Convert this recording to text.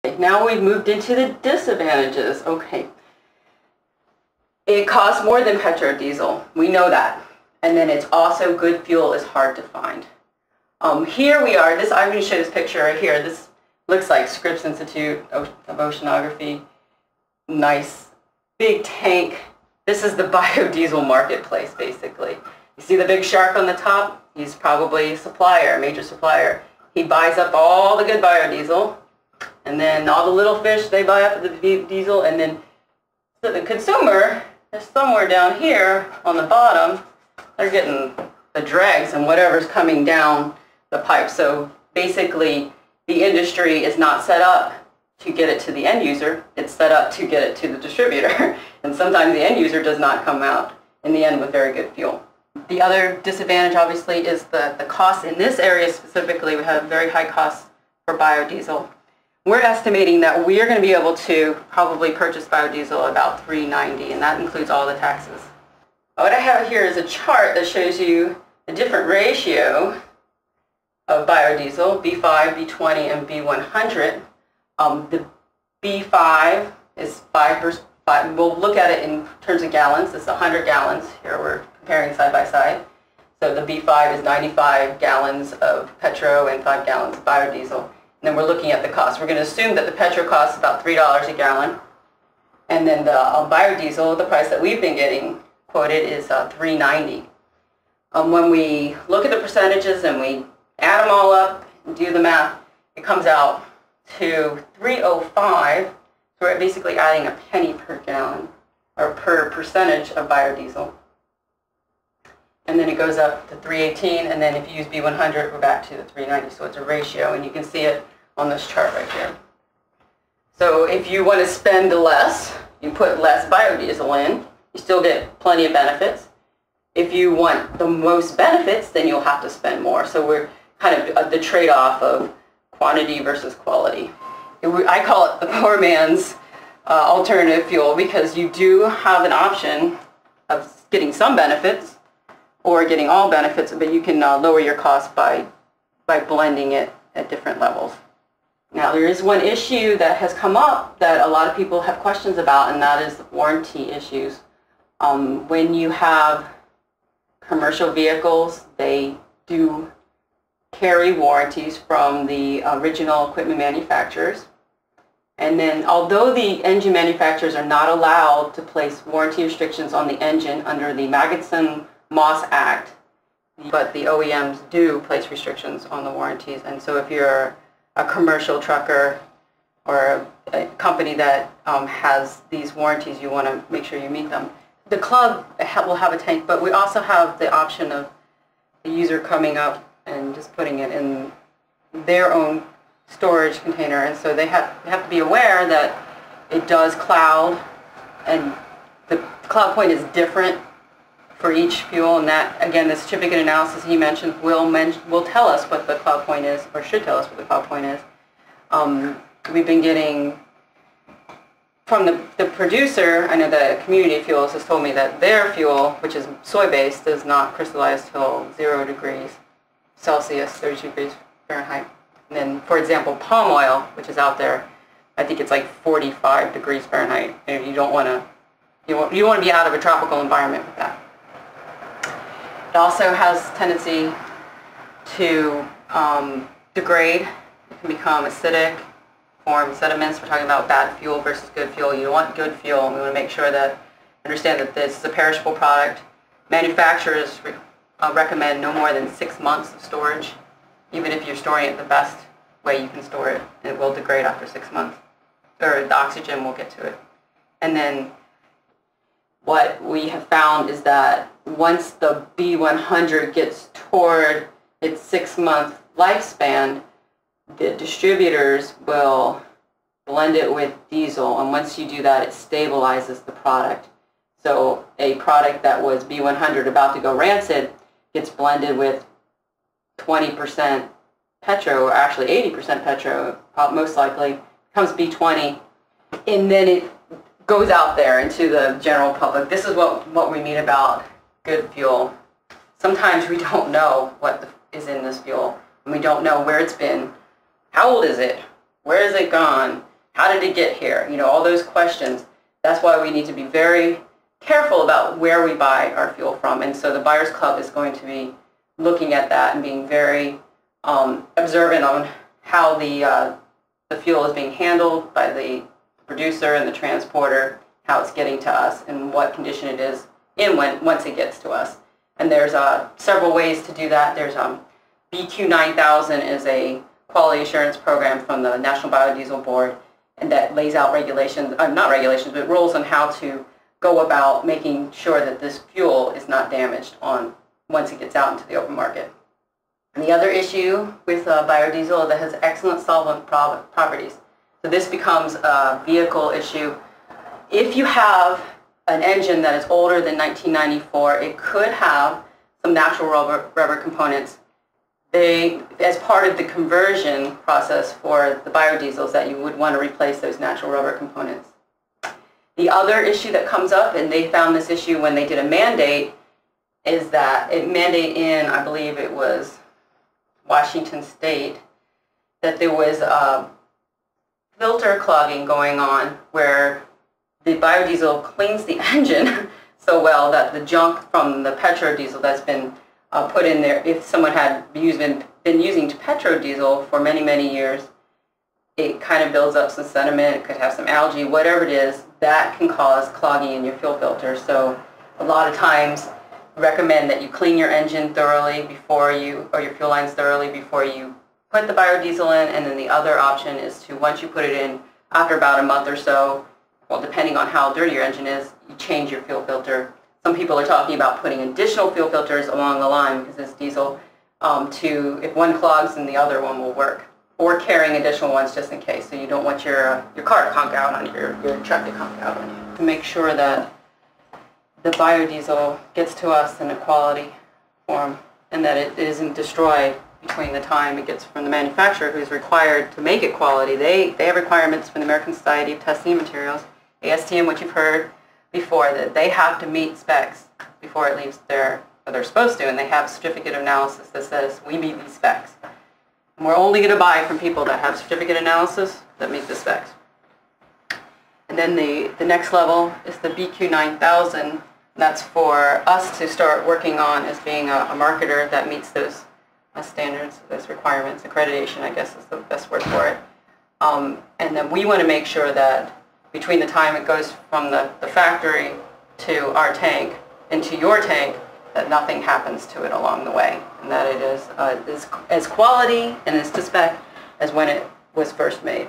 Now we've moved into the disadvantages. Okay. It costs more than petrodiesel. We know that. And then it's also good fuel is hard to find. Here we are. I'm going to show this picture right here. This looks like Scripps Institute of Oceanography. Nice big tank. This is the biodiesel marketplace, basically. You see the big shark on the top? He's probably a supplier, a major supplier. He buys up all the good biodiesel, and then all the little fish, they buy up the diesel, and then so the consumer is somewhere down here on the bottom. They're getting the dregs and whatever's coming down the pipe. So basically, the industry is not set up to get it to the end user. It's set up to get it to the distributor. And sometimes the end user does not come out in the end with very good fuel. The other disadvantage, obviously, is the cost. In this area specifically, we have very high costs for biodiesel. We're estimating that we are going to be able to probably purchase biodiesel about $3.90, and that includes all the taxes. What I have here is a chart that shows you a different ratio of biodiesel, B5, B20, and B100. The B5 is 5%. We'll look at it in terms of gallons. It's 100 gallons. Here we're comparing side by side. So the B5 is 95 gallons of petro and 5 gallons of biodiesel. And then we're looking at the cost. We're going to assume that the petro costs about $3 a gallon. And then the biodiesel, the price that we've been getting quoted is $3.90. When we look at the percentages and we add them all up and do the math, it comes out to $3.05. So we're basically adding a penny per gallon or per percentage of biodiesel. And then it goes up to $3.18, and then if you use B100, we're back to the $3.90. So it's a ratio, and you can see it on this chart right here. So if you want to spend less, you put less biodiesel in, you still get plenty of benefits. If you want the most benefits, then you'll have to spend more. So we're kind of the trade-off of quantity versus quality. I call it the poor man's alternative fuel, because you do have an option of getting some benefits or getting all benefits, but you can lower your cost by blending it at different levels. Now, there is one issue that has come up that a lot of people have questions about, and that is warranty issues. When you have commercial vehicles, they do carry warranties from the original equipment manufacturers. And then, although the engine manufacturers are not allowed to place warranty restrictions on the engine under the Magnuson-Moss Act, but the OEMs do place restrictions on the warranties. And so if you're a commercial trucker or a company that has these warranties, you want to make sure you meet them. The club will have a tank, but we also have the option of the user coming up and just putting it in their own storage container. And so they have to be aware that it does cloud, and the cloud point is different for each fuel, and that, again, the certificate analysis he mentioned will tell us what the cloud point is, or should tell us what the cloud point is. We've been getting from the producer. I know that Community Fuels has told me that their fuel, which is soy-based, does not crystallize till 0 degrees Celsius, 32 degrees Fahrenheit. And then, for example, palm oil, which is out there, I think it's like 45 degrees Fahrenheit. And you don't want to, you want to be out of a tropical environment with that. It also has tendency to degrade. It can become acidic, form sediments. We're talking about bad fuel versus good fuel. You want good fuel, and we want to make sure that, understand that this is a perishable product. Manufacturers recommend no more than 6 months of storage. Even if you're storing it the best way you can store it, it will degrade after 6 months. Or the oxygen will get to it. And then what we have found is that once the B100 gets toward its 6-month lifespan, the distributors will blend it with diesel, and once you do that, it stabilizes the product. So a product that was B100 about to go rancid gets blended with 20% petro, or actually 80% petro, most likely, becomes B20, and then it goes out there into the general public. This is what we mean about good fuel. Sometimes we don't know what is in this fuel, and we don't know where it's been. How old is it? Where has it gone? How did it get here? You know, all those questions. That's why we need to be very careful about where we buy our fuel from. And so the Buyers Club is going to be looking at that and being very observant on how the fuel is being handled by the producer and the transporter, how it's getting to us, and what condition it is in once it gets to us. And there's several ways to do that. There's BQ 9000 is a quality assurance program from the National Biodiesel Board, and that lays out regulations, not regulations, but rules on how to go about making sure that this fuel is not damaged once it gets out into the open market. And the other issue with biodiesel is that it has excellent solvent properties. So this becomes a vehicle issue. If you have an engine that is older than 1994, it could have some natural rubber components. As part of the conversion process for the biodiesels, that you would want to replace those natural rubber components. The other issue that comes up, and they found this issue when they did a mandate, is that it mandated in, I believe it was Washington State, that there was filter clogging going on where the biodiesel cleans the engine so well that the junk from the petrodiesel that's been put in there, if someone had been using petrodiesel for many, many years, it kind of builds up some sediment, it could have some algae, whatever it is, that can cause clogging in your fuel filter. So a lot of times recommend that you clean your engine thoroughly before or your fuel lines thoroughly before you put the biodiesel in. And then the other option is to, once you put it in, after about a month or so, well, depending on how dirty your engine is, you change your fuel filter. Some people are talking about putting additional fuel filters along the line, because it's diesel, if one clogs, then the other one will work. Or carrying additional ones just in case, so you don't want your car to conk out on your truck to conk out on you. To make sure that the biodiesel gets to us in a quality form, and that it isn't destroyed between the time it gets from the manufacturer, who's required to make it quality. They have requirements from the American Society of Testing Materials, ASTM, which you've heard before, that they have to meet specs before it leaves or they're supposed to, and they have a certificate of analysis that says we meet these specs. And we're only going to buy from people that have certificate analysis that meet the specs. And then the next level is the BQ 9000. That's for us to start working on as being a marketer that meets those standards, those requirements. Accreditation, I guess, is the best word for it. And then we want to make sure that between the time it goes from the factory to our tank into your tank, that nothing happens to it along the way, and that it is as quality and as to spec as when it was first made.